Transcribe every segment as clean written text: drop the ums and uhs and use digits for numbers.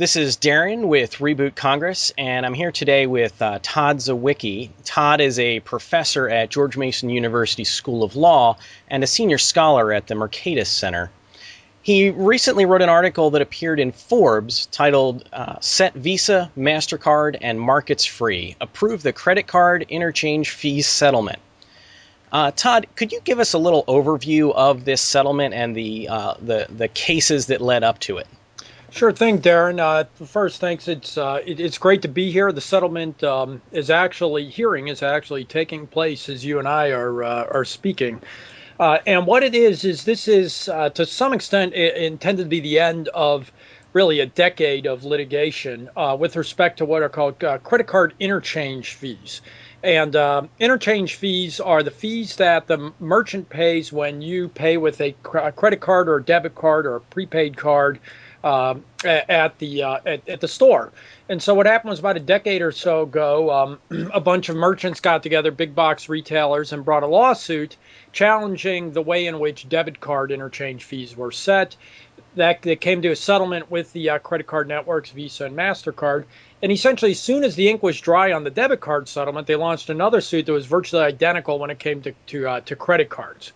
This is Darren with Reboot Congress, and I'm here today with Todd Zywicki. Todd is a professor at George Mason University School of Law and a senior scholar at the Mercatus Center. He recently wrote an article that appeared in Forbes titled Set Visa, MasterCard, and Markets Free. Approve the Credit Card Interchange Fees Settlement. Todd, could you give us a little overview of this settlement and the cases that led up to it? Sure thing, Darren. First, thanks. It's great to be here. The settlement is actually taking place as you and I are speaking. And what it is this is to some extent intended to be the end of really a decade of litigation with respect to what are called credit card interchange fees. And interchange fees are the fees that the merchant pays when you pay with a credit card or a debit card or a prepaid card at the store. And so what happened was about a decade or so ago, a bunch of merchants got together, big box retailers, and brought a lawsuit challenging the way in which debit card interchange fees were set. That came to a settlement with the credit card networks, Visa and MasterCard. And essentially, as soon as the ink was dry on the debit card settlement, they launched another suit that was virtually identical when it came to credit cards.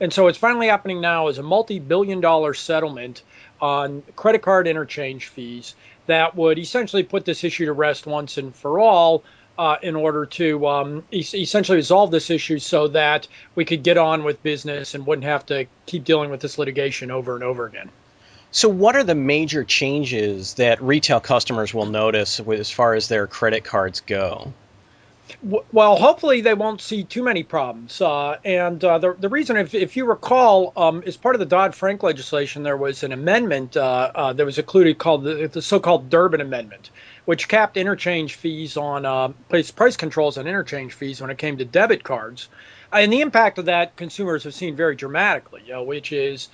And so what's finally happening now is a multi-billion-dollar settlement on credit card interchange fees that would essentially put this issue to rest once and for all in order to essentially resolve this issue so that we could get on with business and wouldn't have to keep dealing with this litigation over and over again. So what are the major changes that retail customers will notice as far as their credit cards go? Well, hopefully they won't see too many problems. The reason, if you recall, as part of the Dodd-Frank legislation, there was an amendment that was included called the so-called Durbin Amendment, which capped interchange fees on price controls on interchange fees when it came to debit cards. And the impact of that consumers have seen very dramatically, which is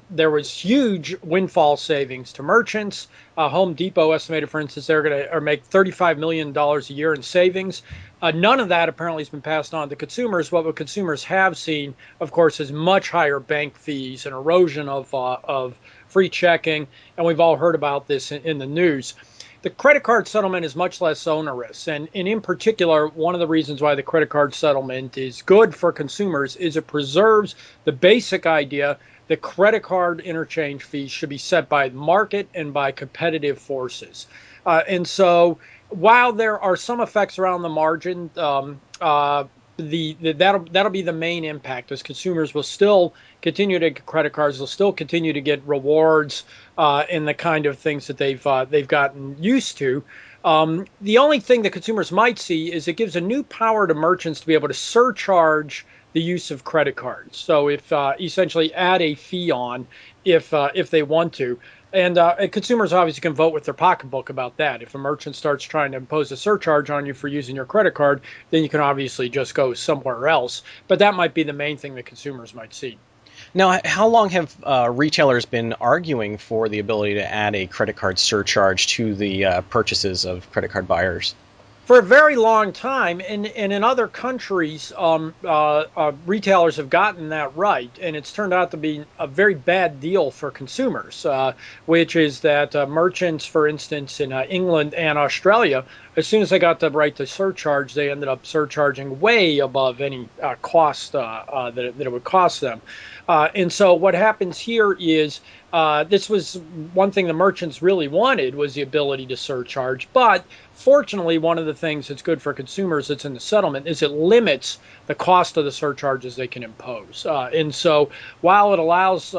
there was huge windfall savings to merchants. Home Depot estimated, for instance, they're going to make $35 million a year in savings. None of that apparently has been passed on to consumers. What consumers have seen, of course, is much higher bank fees and erosion of free checking. And we've all heard about this in the news. The credit card settlement is much less onerous, and in particular, one of the reasons why the credit card settlement is good for consumers is it preserves the basic idea that credit card interchange fees should be set by market and by competitive forces. And so while there are some effects around the margin, that'll be the main impact, as consumers will still continue to get credit cards, they'll still continue to get rewards in the kind of things that they've gotten used to. The only thing that consumers might see is it gives a new power to merchants to be able to surcharge the use of credit cards. So if essentially add a fee on if they want to. And consumers obviously can vote with their pocketbook about that. If a merchant starts trying to impose a surcharge on you for using your credit card, then you can obviously just go somewhere else. But that might be the main thing that consumers might see. Now, how long have retailers been arguing for the ability to add a credit card surcharge to the purchases of credit card buyers? For a very long time, and in other countries, retailers have gotten that right, and it's turned out to be a very bad deal for consumers, which is that merchants, for instance, in England and Australia, as soon as they got the right to surcharge, they ended up surcharging way above any cost that it would cost them. And so what happens here is this was one thing the merchants really wanted, was the ability to surcharge. But fortunately, one of the things that's good for consumers that's in the settlement is it limits the cost of the surcharges they can impose. And so while it allows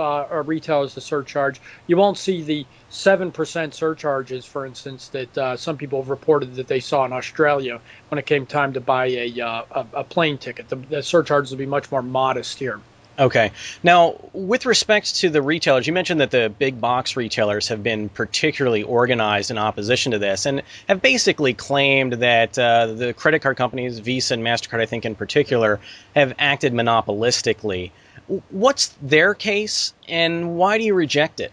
retailers to surcharge, you won't see the 7% surcharges, for instance, that some people have reported that they saw in Australia when it came time to buy a plane ticket. The surcharges will be much more modest here. Okay. Now, with respect to the retailers, you mentioned that the big box retailers have been particularly organized in opposition to this and have basically claimed that the credit card companies, Visa and MasterCard, I think in particular, have acted monopolistically. What's their case, and why do you reject it?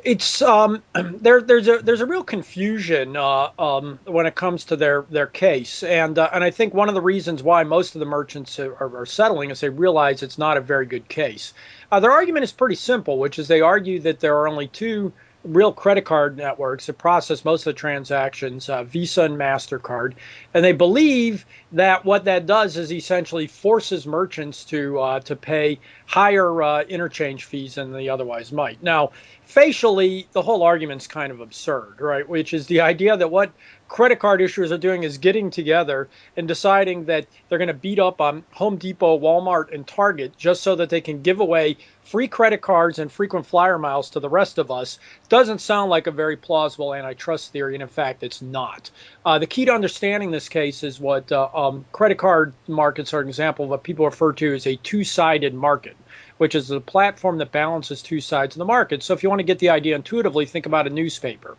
It's there's a real confusion when it comes to their case, and I think one of the reasons why most of the merchants are settling is they realize it's not a very good case. Their argument is pretty simple, which is they argue that there are only two real credit card networks that process most of the transactions, Visa and MasterCard, and they believe that what that does is essentially forces merchants to pay higher interchange fees than they otherwise might. Now, facially, the whole argument's kind of absurd, right? Which is the idea that what credit card issuers are doing is getting together and deciding that they're going to beat up on Home Depot, Walmart, and Target just so that they can give away free credit cards and frequent flyer miles to the rest of us. Doesn't sound like a very plausible antitrust theory, and in fact, it's not. The key to understanding this case is what credit card markets are an example of what people refer to as a two-sided market, which is a platform that balances two sides of the market. So if you want to get the idea intuitively, think about a newspaper.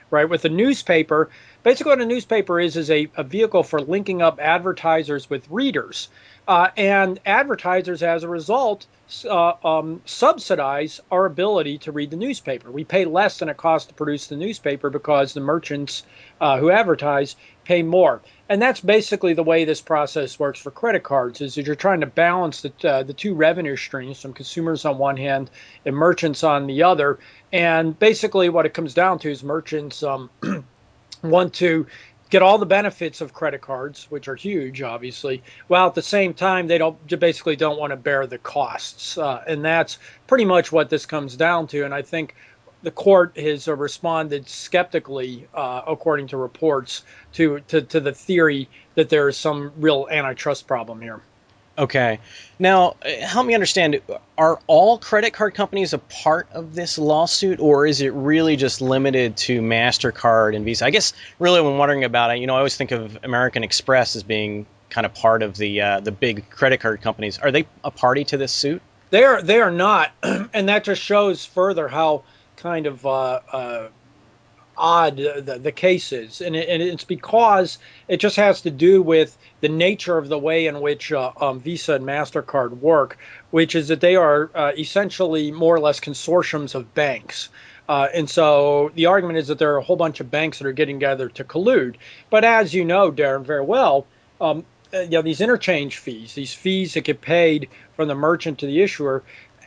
Right, with a newspaper, basically what a newspaper is a vehicle for linking up advertisers with readers. And advertisers, as a result, subsidize our ability to read the newspaper. We pay less than it costs to produce the newspaper because the merchants who advertise pay more. And that's basically the way this process works for credit cards, is that you're trying to balance the two revenue streams from consumers on one hand and merchants on the other. And basically what it comes down to is merchants want to get all the benefits of credit cards, which are huge, obviously, while at the same time they basically don't want to bear the costs. And that's pretty much what this comes down to. And I think the court has responded skeptically, according to reports, to the theory that there is some real antitrust problem here. Okay. Now, help me understand, are all credit card companies a part of this lawsuit, or is it really just limited to MasterCard and Visa? I guess really when wondering about it, I always think of American Express as being kind of part of the big credit card companies. Are they a party to this suit? They are not, and that just shows further how kind of odd the case is, and it's because it just has to do with the nature of the way in which Visa and MasterCard work, which is that they are essentially more or less consortiums of banks. And so the argument is that there are a whole bunch of banks that are getting together to collude. But as you know, Darren, very well, these interchange fees, these fees that get paid from the merchant to the issuer,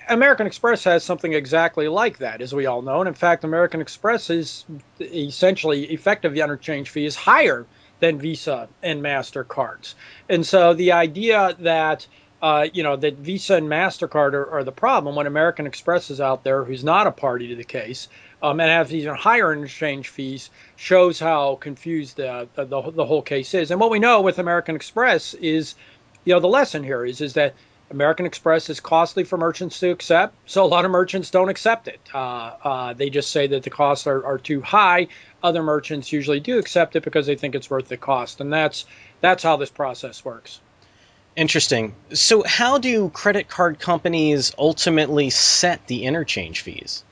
American Express has something exactly like that, as we all know. And in fact, American Express is essentially effective interchange fee is higher than Visa and MasterCards. And so the idea that that Visa and MasterCard are the problem when American Express is out there, who's not a party to the case, and has even higher interchange fees, shows how confused the whole case is. And what we know with American Express is, the lesson here is that American Express is costly for merchants to accept, so a lot of merchants don't accept it. They just say that the costs are too high. Other merchants usually do accept it because they think it's worth the cost, and that's how this process works. Interesting. So how do credit card companies ultimately set the interchange fees?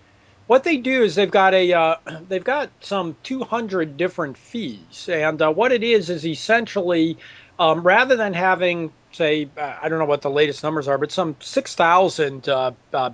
What they do is they've got some 200 different fees, and what it is essentially, rather than having, say, I don't know what the latest numbers are, but some 6,000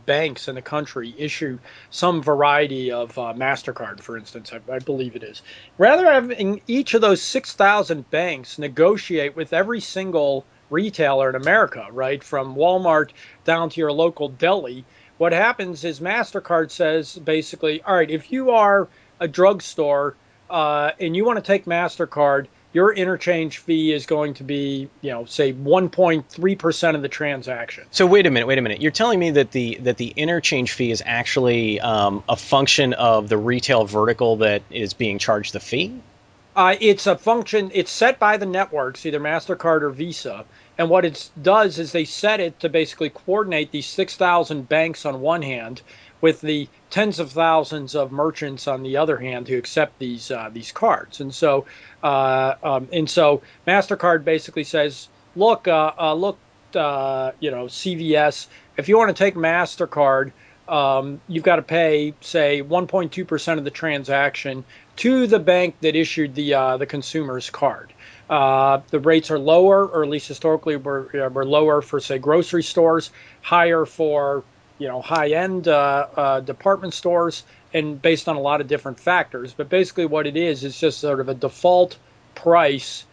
banks in the country issue some variety of MasterCard, for instance, I believe it is. Rather than having each of those 6,000 banks negotiate with every single retailer in America, right, from Walmart down to your local deli, what happens is MasterCard says basically, all right, if you are a drugstore and you want to take MasterCard, your interchange fee is going to be, say 1.3% of the transaction. So wait a minute. You're telling me that the interchange fee is actually a function of the retail vertical that is being charged the fee? It's a function. It's set by the networks, either MasterCard or Visa. And what it does is they set it to basically coordinate these 6,000 banks on one hand with the tens of thousands of merchants on the other hand who accept these cards. And so MasterCard basically says, look, CVS, if you want to take MasterCard, you've got to pay, say, 1.2% of the transaction to the bank that issued the consumer's card. The rates are lower, or at least historically were lower for, say, grocery stores, higher for high-end department stores, and based on a lot of different factors. But basically what it is just sort of a default price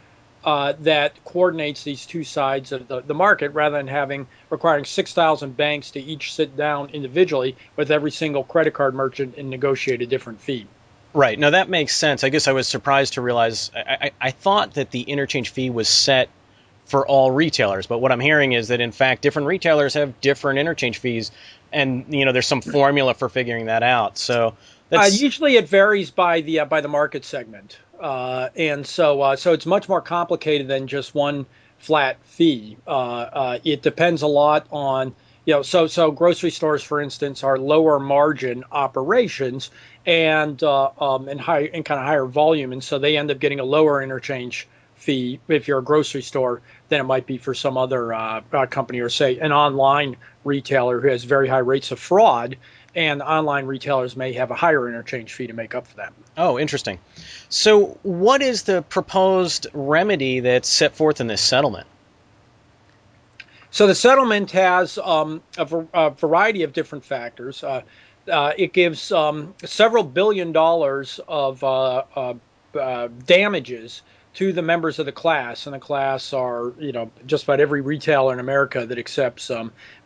that coordinates these two sides of the market, rather than requiring 6,000 banks to each sit down individually with every single credit card merchant and negotiate a different fee. Right. No, that makes sense. I guess I was surprised to realize I thought that the interchange fee was set for all retailers, but what I'm hearing is that in fact different retailers have different interchange fees, and there's some formula for figuring that out. So that's Usually it varies by the market segment, and so it's much more complicated than just one flat fee. It depends a lot on so grocery stores, for instance, are lower margin operations and high and kind of higher volume, and so they end up getting a lower interchange fee if you're a grocery store than it might be for some other company, or say an online retailer who has very high rates of fraud, and online retailers may have a higher interchange fee to make up for that. Oh, interesting. So what is the proposed remedy that's set forth in this settlement? So the settlement has a variety of different factors. It gives several $billion of damages to the members of the class, and the class are just about every retailer in America that accepts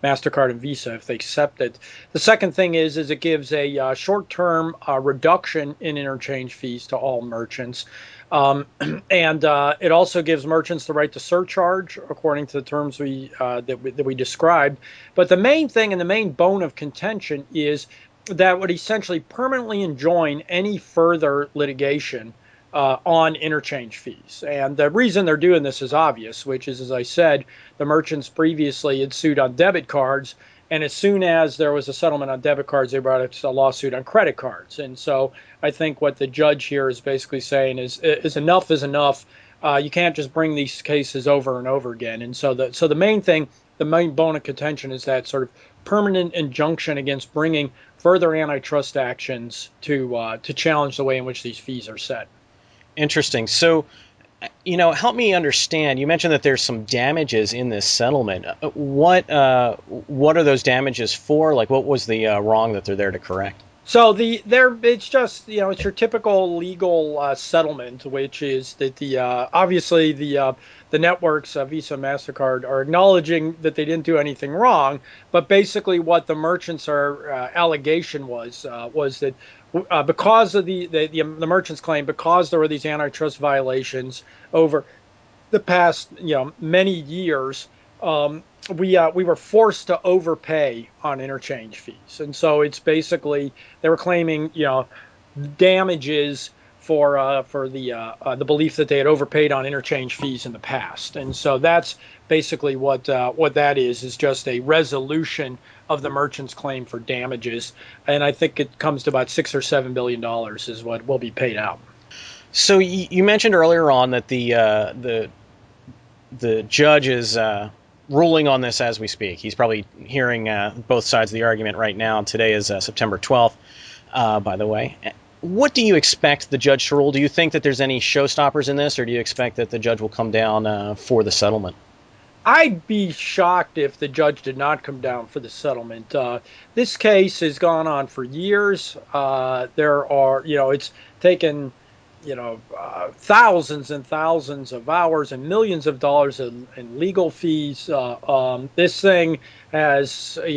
MasterCard and Visa, if they accept it. The second thing is it gives a short-term reduction in interchange fees to all merchants. And it also gives merchants the right to surcharge according to the terms that we described. But the main thing and the main bone of contention is that would essentially permanently enjoin any further litigation on interchange fees. And the reason they're doing this is obvious, which is, as I said, the merchants previously had sued on debit cards. And as soon as there was a settlement on debit cards, they brought a lawsuit on credit cards. And so I think what the judge here is basically saying is enough is enough. You can't just bring these cases over and over again. And so the main thing, the main bone of contention is that sort of permanent injunction against bringing further antitrust actions to challenge the way in which these fees are set. Interesting. So, help me understand. You mentioned that there's some damages in this settlement. What are those damages for? Like, what was the wrong that they're there to correct? So it's just it's your typical legal settlement, which is that obviously the networks, Visa and MasterCard, are acknowledging that they didn't do anything wrong, but basically what the merchants' allegation was that because of the merchants' claim, because there were these antitrust violations over the past many years, we were forced to overpay on interchange fees, and so it's basically they were claiming damages for the belief that they had overpaid on interchange fees in the past, and so that's basically what that is just a resolution of the merchant's claim for damages, and I think it comes to about $6 or $7 billion is what will be paid out. So you mentioned earlier on that the judge is ruling on this as we speak. He's probably hearing both sides of the argument right now. Today is September 12th, by the way. What do you expect the judge to rule? Do you think that there's any showstoppers in this, or do you expect that the judge will come down for the settlement? I'd be shocked if the judge did not come down for the settlement. This case has gone on for years. It's taken thousands and thousands of hours and millions of dollars in legal fees. This thing has, a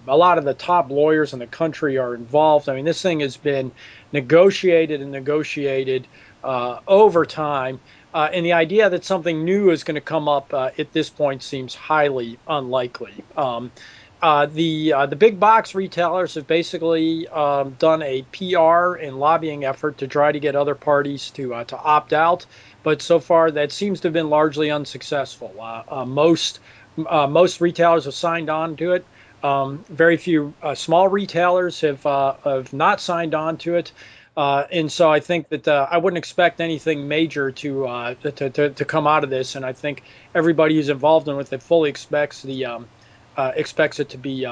lot of the top lawyers in the country are involved. I mean, this thing has been negotiated and negotiated over time. And the idea that something new is going to come up at this point seems highly unlikely. The big box retailers have basically done a PR and lobbying effort to try to get other parties to opt out, but so far that seems to have been largely unsuccessful. Most retailers have signed on to it. Very few small retailers have not signed on to it. And so I think that I wouldn't expect anything major to come out of this, and I think everybody who's involved in it fully expects it to be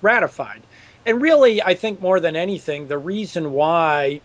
ratified. And really, I think more than anything, the reason why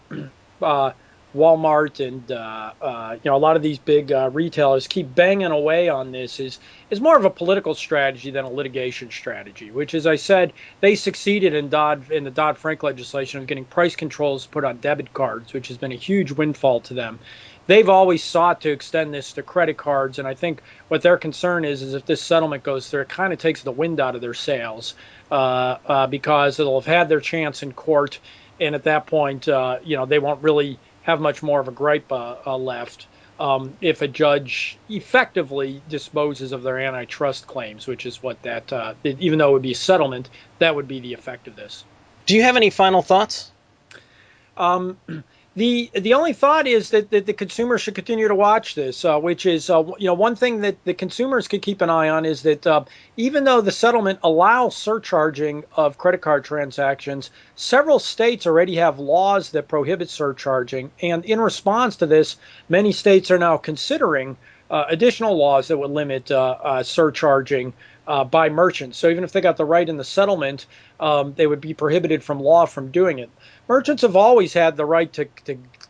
Walmart and a lot of these big retailers keep banging away on this is more of a political strategy than a litigation strategy. Which, as I said, they succeeded in the Dodd-Frank legislation of getting price controls put on debit cards, which has been a huge windfall to them. they've always sought to extend this to credit cards. And I think what their concern is if this settlement goes through, it kind of takes the wind out of their sails because they'll have had their chance in court. And at that point, they won't really have much more of a gripe left if a judge effectively disposes of their antitrust claims, which is what even though it would be a settlement, that would be the effect of this. Do you have any final thoughts? The only thought is that the consumer should continue to watch this, which is one thing that the consumers could keep an eye on is that even though the settlement allows surcharging of credit card transactions, several states already have laws that prohibit surcharging, and in response to this, many states are now considering additional laws that would limit surcharging by merchants. So even if they got the right in the settlement, they would be prohibited from law from doing it. Merchants have always had the right to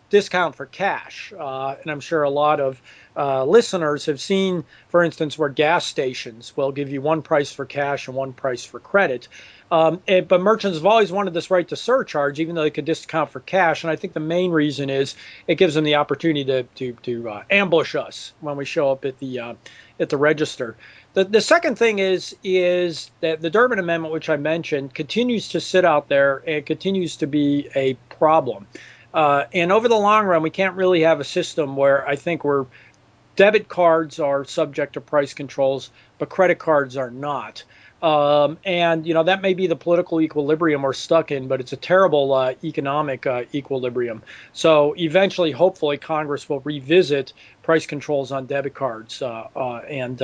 discount for cash, and I'm sure a lot of listeners have seen, for instance, where gas stations will give you one price for cash and one price for credit. But merchants have always wanted this right to surcharge, even though they could discount for cash. And I think the main reason is it gives them the opportunity to ambush us when we show up at the register. The second thing is that the Durbin Amendment, which I mentioned, continues to sit out there and continues to be a problem. And over the long run, we can't really have a system where debit cards are subject to price controls, but credit cards are not. And that may be the political equilibrium we're stuck in, but it's a terrible economic equilibrium. So eventually, hopefully, Congress will revisit price controls on debit cards and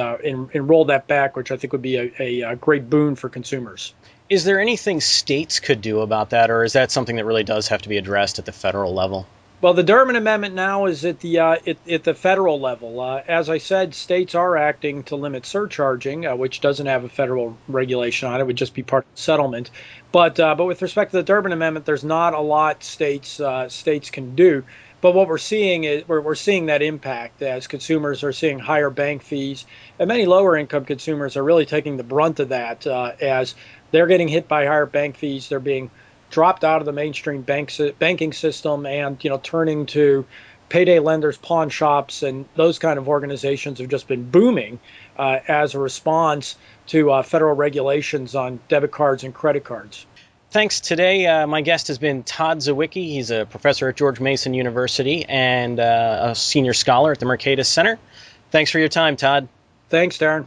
roll that back, which I think would be a great boon for consumers. Is there anything states could do about that, or is that something that really does have to be addressed at the federal level? Well, the Durbin Amendment now is at the federal level. As I said, states are acting to limit surcharging, which doesn't have a federal regulation on it. It would just be part of the settlement. But with respect to the Durbin Amendment, there's not a lot states can do. But what we're seeing is we're seeing that impact as consumers are seeing higher bank fees, and many lower income consumers are really taking the brunt of that as they're getting hit by higher bank fees. They're being dropped out of the mainstream banking system and turning to payday lenders, pawn shops, and those kind of organizations have just been booming as a response to federal regulations on debit cards and credit cards. Thanks. Today, my guest has been Todd Zywicki. He's a professor at George Mason University and a senior scholar at the Mercatus Center. Thanks for your time, Todd. Thanks, Darren.